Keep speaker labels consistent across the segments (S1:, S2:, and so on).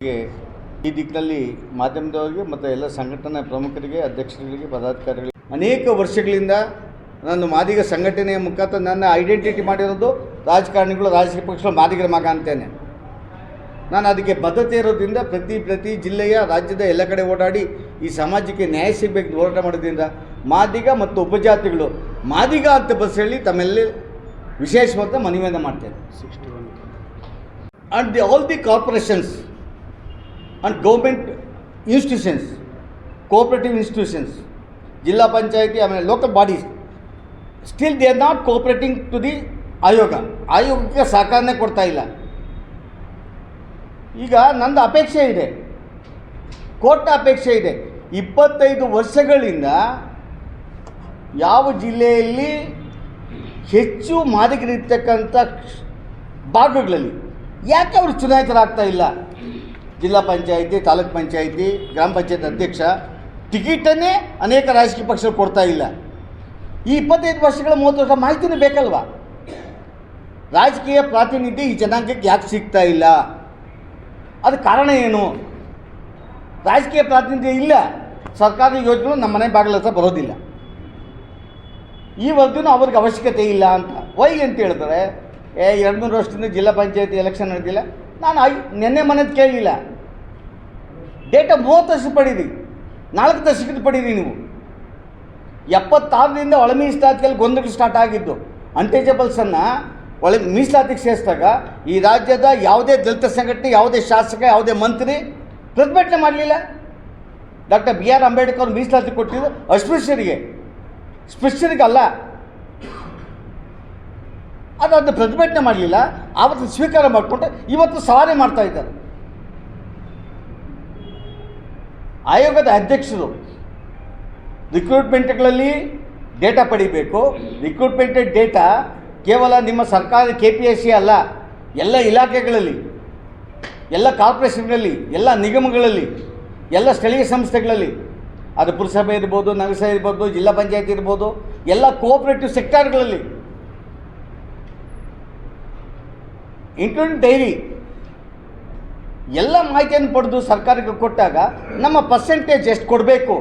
S1: ಈ ದಿಕ್ಕಿನಲ್ಲಿ ಮಾಧ್ಯಮದವರಿಗೆ ಮತ್ತು ಎಲ್ಲ ಸಂಘಟನಾ ಪ್ರಮುಖರಿಗೆ, ಅಧ್ಯಕ್ಷರಿಗೆ, ಪದಾಧಿಕಾರಿಗಳಿಗೆ ಅನೇಕ ವರ್ಷಗಳಿಂದ ನಾನು ಮಾದಿಗ ಸಂಘಟನೆಯ ಮುಖಾಂತರ ನನ್ನ ಐಡೆಂಟಿಟಿ ಮಾಡಿರೋದು ರಾಜಕಾರಣಿಗಳು, ರಾಜಕೀಯ ಪಕ್ಷಗಳ ಮಾದಿಗರ ಮಗ ಅಂತೇನೆ. ನಾನು ಅದಕ್ಕೆ ಬದ್ಧತೆ ಇರೋದ್ರಿಂದ ಪ್ರತಿ ಜಿಲ್ಲೆಯ, ರಾಜ್ಯದ ಎಲ್ಲ ಕಡೆ ಓಡಾಡಿ ಈ ಸಮಾಜಕ್ಕೆ ನ್ಯಾಯ ಸಿಗಬೇಕು ಹೋರಾಟ ಮಾಡೋದ್ರಿಂದ ಮಾದಿಗ ಮತ್ತು ಉಪಜಾತಿಗಳು ಮಾದಿಗ ಅಂತ ಬಸ್ ಹೇಳಿ ತಮ್ಮೆಲ್ಲ ವಿಶೇಷವಾದ ಮನವಿಯನ್ನು ಮಾಡ್ತೇನೆ. And all the corporations and government institutions, cooperative institutions, Jilla Panchayati, local bodies, still they are not cooperating to the ಆಯೋಗಕ್ಕೆ ಸಹಕಾರನೇ ಕೊಡ್ತಾ ಇಲ್ಲ. ಈಗ ನಂದು ಅಪೇಕ್ಷೆ ಇದೆ, ಕೋರ್ಟ್ನ ಅಪೇಕ್ಷೆ ಇದೆ. 25 ವರ್ಷಗಳಿಂದ ಯಾವ ಜಿಲ್ಲೆಯಲ್ಲಿ ಹೆಚ್ಚು ಮಾದಿಗರಿರ್ತಕ್ಕಂಥ ಭಾಗಗಳಲ್ಲಿ ಯಾಕೆ ಅವರು ಚುನಾಯಿತರಾಗ್ತಾ ಇಲ್ಲ? ಜಿಲ್ಲಾ ಪಂಚಾಯಿತಿ, ತಾಲೂಕ್ ಪಂಚಾಯಿತಿ, ಗ್ರಾಮ ಪಂಚಾಯತ್ ಅಧ್ಯಕ್ಷ ಟಿಕೆಟನ್ನೇ ಅನೇಕ ರಾಜಕೀಯ ಪಕ್ಷಗಳು ಕೊಡ್ತಾ ಇಲ್ಲ. ಈ 25 ವರ್ಷಗಳ 30 ವರ್ಷ ಮಾಹಿತಿನೂ ಬೇಕಲ್ವ? ರಾಜಕೀಯ ಪ್ರಾತಿನಿಧ್ಯ ಈ ಜನಾಂಗಕ್ಕೆ ಯಾಕೆ ಸಿಗ್ತಾ ಇಲ್ಲ? ಅದಕ್ಕೆ ಕಾರಣ ಏನು? ರಾಜಕೀಯ ಪ್ರಾತಿನಿಧ್ಯ ಇಲ್ಲ, ಸರ್ಕಾರದ ಯೋಜನೆಗಳು ನಮ್ಮ ಮನೆ ಬಾಗಿಲ ಹತ್ರ ಬರೋದಿಲ್ಲ, ಈ ವರೆಗೂ ಅವ್ರಿಗೆ ಅವಶ್ಯಕತೆ ಇಲ್ಲ ಅಂತ. ವೈ ಅಂತ ಹೇಳಿದ್ರೆ 2-3 ವರ್ಷದಿಂದ ಜಿಲ್ಲಾ ಪಂಚಾಯತಿ ಎಲೆಕ್ಷನ್ ನಡೆದಿಲ್ಲ. ನಾನು ನೆನ್ನೆ ಮನೆದು ಕೇಳಲಿಲ್ಲ. ಡೇಟಾ 30 ವರ್ಷ ಪಡೀರಿ, 4 ದಶಕದ ಪಡೀರಿ ನೀವು. 76ರಿಂದ ಒಳ ಮೀಸಲಾತಿಯಲ್ಲಿ ಗೊಂದಲ ಸ್ಟಾರ್ಟ್ ಆಗಿದ್ದು. ಅನ್ಟೇಜಬಲ್ಸನ್ನು ಒಳ ಮೀಸಲಾತಿಗೆ ಸೇರಿಸಿದಾಗ ಈ ರಾಜ್ಯದ ಯಾವುದೇ ದಲಿತ ಸಂಘಟನೆ, ಯಾವುದೇ ಶಾಸಕ, ಯಾವುದೇ ಮಂತ್ರಿ ಪ್ರತಿಭಟನೆ ಮಾಡಲಿಲ್ಲ. ಡಾಕ್ಟರ್ BR ಅಂಬೇಡ್ಕರ್ ಅವರು ಮೀಸಲಾತಿ ಕೊಟ್ಟಿದ್ದು ಅಸ್ಪೃಶ್ಯರಿಗೆ, ಸ್ಪೃಶ್ಯರಿಗೆ ಅಲ್ಲ. ಅದನ್ನು ಪ್ರತಿಭಟನೆ ಮಾಡಲಿಲ್ಲ, ಆವತ್ತು ಸ್ವೀಕಾರ ಮಾಡಿಕೊಂಡು ಇವತ್ತು ಸವಾರಿ ಮಾಡ್ತಾ ಇದ್ದಾರೆ. ಆಯೋಗದ ಅಧ್ಯಕ್ಷರು ರಿಕ್ರೂಟ್ಮೆಂಟ್ಗಳಲ್ಲಿ ಡೇಟಾ ಪಡಿಬೇಕು. ರಿಕ್ರೂಟ್ಮೆಂಟೆಡ್ ಡೇಟಾ ಕೇವಲ ನಿಮ್ಮ ಸರ್ಕಾರಿ KPSC ಅಲ್ಲ, ಎಲ್ಲ ಇಲಾಖೆಗಳಲ್ಲಿ, ಎಲ್ಲ ಕಾರ್ಪೊರೇಷನ್ಗಳಲ್ಲಿ, ಎಲ್ಲ ನಿಗಮಗಳಲ್ಲಿ, ಎಲ್ಲ ಸ್ಥಳೀಯ ಸಂಸ್ಥೆಗಳಲ್ಲಿ, ಅದು ಪುರಸಭೆ ಇರ್ಬೋದು, ನಗರಸಭೆ ಇರ್ಬೋದು, ಜಿಲ್ಲಾ ಪಂಚಾಯತ್ ಇರ್ಬೋದು, ಎಲ್ಲ ಕೋಆಪರೇಟಿವ್ ಸೆಕ್ಟರ್ಗಳಲ್ಲಿ, ಇನ್ಕ್ಲೂಡಿಂಗ್ ಡೈರಿ, ಎಲ್ಲ ಮಾಹಿತಿಯನ್ನು ಪಡೆದು ಸರ್ಕಾರಕ್ಕೆ ಕೊಟ್ಟಾಗ ನಮ್ಮ ಪರ್ಸೆಂಟೇಜ್ ಎಷ್ಟು ಕೊಡಬೇಕು?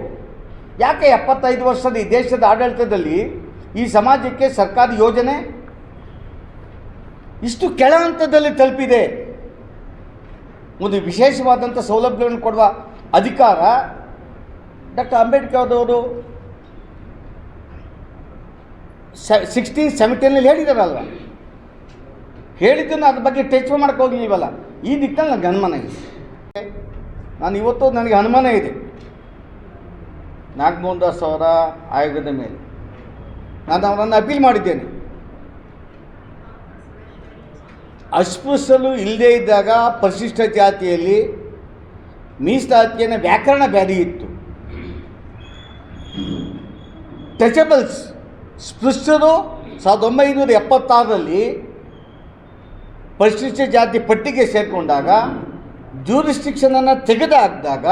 S1: ಯಾಕೆ 75 ವರ್ಷದ ಈ ದೇಶದ ಆಡಳಿತದಲ್ಲಿ ಈ ಸಮಾಜಕ್ಕೆ ಸರ್ಕಾರಿ ಯೋಜನೆ ಇಷ್ಟು ಕೆಳ ಹಂತದಲ್ಲಿ ತಲುಪಿದೆ? ಒಂದು ವಿಶೇಷವಾದಂಥ ಸೌಲಭ್ಯಗಳನ್ನು ಕೊಡುವ ಅಧಿಕಾರ ಡಾಕ್ಟರ್ ಅಂಬೇಡ್ಕರ್ ಅವರು 1670 ಹೇಳಿದಾರಲ್ವ, ಹೇಳಿದ್ದನ್ನು ಅದ್ರ ಬಗ್ಗೆ ಟಚ್ ಮಾಡೋಕ್ಕೆ ಹೋಗಲಿಲ್ವಲ್ಲ. ಈ ದಿಕ್ಕಲ್ಲಿ ನನಗೆ ಅನುಮಾನ ಇದೆ. ನನಗೆ ಅನುಮಾನ ಇದೆ ನಾಗಮೋಹನ್ ದಾಸ್ ಅವರ ಆಯೋಗದ ಮೇಲೆ. ನಾನು ಅವರನ್ನು ಅಪೀಲ್ ಮಾಡಿದ್ದೇನೆ. ಅಸ್ಪೃಶ್ಯರು ಇಲ್ಲದೇ ಇದ್ದಾಗ ಪರಿಶಿಷ್ಟ ಜಾತಿಯಲ್ಲಿ ಮೀಸಲಾತಿಯನ್ನು ವ್ಯಾಕರಣ ಬ್ಯಾಧಿ ಇತ್ತು. ಟಚಬಲ್ಸ್ ಸ್ಪೃಶ್ಯರು 1976ರಲ್ಲಿ ಪರಿಶಿಷ್ಟ ಜಾತಿ ಪಟ್ಟಿಗೆ ಸೇರಿಕೊಂಡಾಗ, ಜ್ಯೂರಿಸ್ಟಿಕ್ಷನನ್ನು ತೆಗೆದುಹಾಕಿದಾಗ,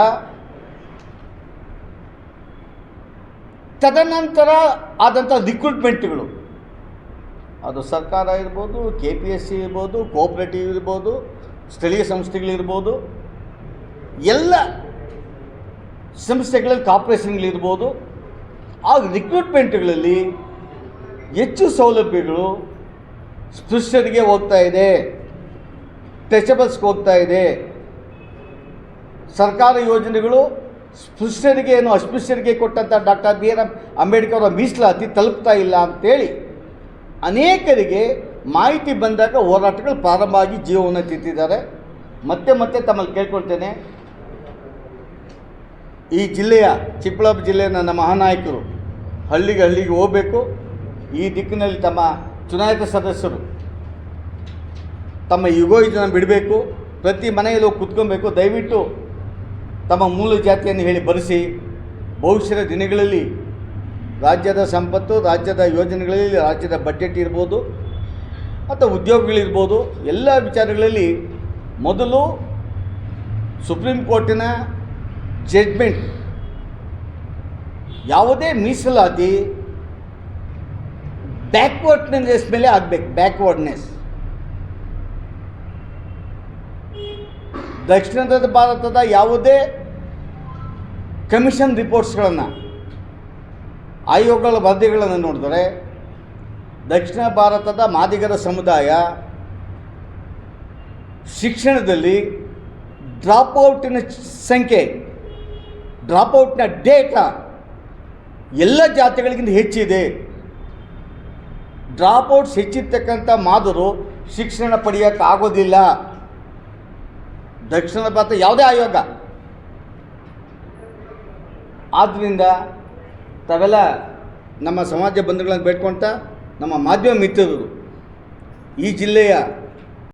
S1: ತದನಂತರ ಆದಂಥ ರಿಕ್ರೂಟ್ಮೆಂಟ್ಗಳು, ಅದು ಸರ್ಕಾರ ಇರ್ಬೋದು, KPSC ಇರ್ಬೋದು, ಕೋಆಪರೇಟಿವ್ ಇರ್ಬೋದು, ಸ್ಥಳೀಯ ಸಂಸ್ಥೆಗಳಿರ್ಬೋದು, ಎಲ್ಲ ಸಂಸ್ಥೆಗಳಲ್ಲಿ ಕಾರ್ಪೊರೇಷನ್ಗಳಿರ್ಬೋದು, ಆ ರಿಕ್ರೂಟ್ಮೆಂಟ್ಗಳಲ್ಲಿ ಹೆಚ್ಚು ಸೌಲಭ್ಯಗಳು ಸ್ಪೃಶ್ಯರಿಗೆ ಹೋಗ್ತಾ ಇದೆ, ಟಚಬಲ್ಸ್ಗೆ ಹೋಗ್ತಾ ಇದೆ. ಸರ್ಕಾರ ಯೋಜನೆಗಳು ಸ್ಪೃಶ್ಯರಿಗೆ ಏನು ಅಸ್ಪೃಶ್ಯರಿಗೆ ಕೊಟ್ಟಂಥ ಡಾಕ್ಟರ್ BR ಅಂಬೇಡ್ಕರ್ ಅವರ ಮೀಸಲಾತಿ ತಲುಪ್ತಾ ಇಲ್ಲ ಅಂತೇಳಿ ಅನೇಕರಿಗೆ ಮಾಹಿತಿ ಬಂದಾಗ ಹೋರಾಟಗಳು ಪ್ರಾರಂಭ ಆಗಿ ಜೀವವನ್ನು ತಿಂತಿದ್ದಾರೆ. ಮತ್ತೆ ತಮ್ಮಲ್ಲಿ ಕೇಳ್ಕೊಳ್ತೇನೆ, ಈ ಜಿಲ್ಲೆಯ, ಚಿಕ್ಕಬಳ್ಳಾಪುರ ಜಿಲ್ಲೆಯ ನಮ್ಮ ಮಹಾನಾಯಕರು ಹಳ್ಳಿಗೆ ಹೋಗಬೇಕು. ಈ ದಿಕ್ಕಿನಲ್ಲಿ ತಮ್ಮ ಚುನಾಯಿತ ಸದಸ್ಯರು ತಮ್ಮ ಯುಗೋಯಿಸನ್ನು ಬಿಡಬೇಕು, ಪ್ರತಿ ಮನೆಯಲ್ಲಿ ಹೋಗಿ ಕುತ್ಕೊಬೇಕು. ದಯವಿಟ್ಟು ತಮ್ಮ ಮೂಲ ಜಾತಿಯನ್ನು ಹೇಳಿ ಬರೆಸಿ. ಭವಿಷ್ಯದ ದಿನಗಳಲ್ಲಿ ರಾಜ್ಯದ ಸಂಪತ್ತು, ರಾಜ್ಯದ ಯೋಜನೆಗಳಲ್ಲಿ, ರಾಜ್ಯದ ಬಜೆಟ್ ಇರ್ಬೋದು ಅಥವಾ ಉದ್ಯೋಗಗಳಿರ್ಬೋದು, ಎಲ್ಲ ವಿಚಾರಗಳಲ್ಲಿ ಮೊದಲು ಸುಪ್ರೀಂ ಕೋರ್ಟಿನ ಜಡ್ಜ್ಮೆಂಟ್, ಯಾವುದೇ ಮೀಸಲಾತಿ ಬ್ಯಾಕ್ವರ್ಡ್ನೆಸ್ ಮೇಲೆ ಆಗಬೇಕು. ದಕ್ಷಿಣ ಭಾರತದ ಯಾವುದೇ ಕಮಿಷನ್ ರಿಪೋರ್ಟ್ಸ್ಗಳನ್ನು, ಆಯೋಗಗಳ ವರದಿಗಳನ್ನು ನೋಡಿದರೆ ದಕ್ಷಿಣ ಭಾರತದ ಮಾದಿಗರ ಸಮುದಾಯ ಶಿಕ್ಷಣದಲ್ಲಿ ಡ್ರಾಪ್ಔಟಿನ ಸಂಖ್ಯೆ, ಡ್ರಾಪ್ಔಟ್ನ ಡೇಟಾ ಎಲ್ಲ ಜಾತಿಗಳಿಗಿಂತ ಹೆಚ್ಚಿದೆ. ಡ್ರಾಪ್ಔಟ್ಸ್ ಹೆಚ್ಚಿರ್ತಕ್ಕಂಥ ಮಾದರು ಶಿಕ್ಷಣ ಪಡೆಯೋಕ್ಕಾಗೋದಿಲ್ಲ. ದಕ್ಷಿಣ ಭಾರತ ಯಾವುದೇ ಆಯೋಗ. ಆದ್ದರಿಂದ ತಾವೆಲ್ಲ ನಮ್ಮ ಸಮಾಜ ಬಂಧುಗಳನ್ನು ಬೇಡ್ಕೊಳ್ತಾ, ನಮ್ಮ ಮಾಧ್ಯಮ ಮಿತ್ರರು ಈ ಜಿಲ್ಲೆಯ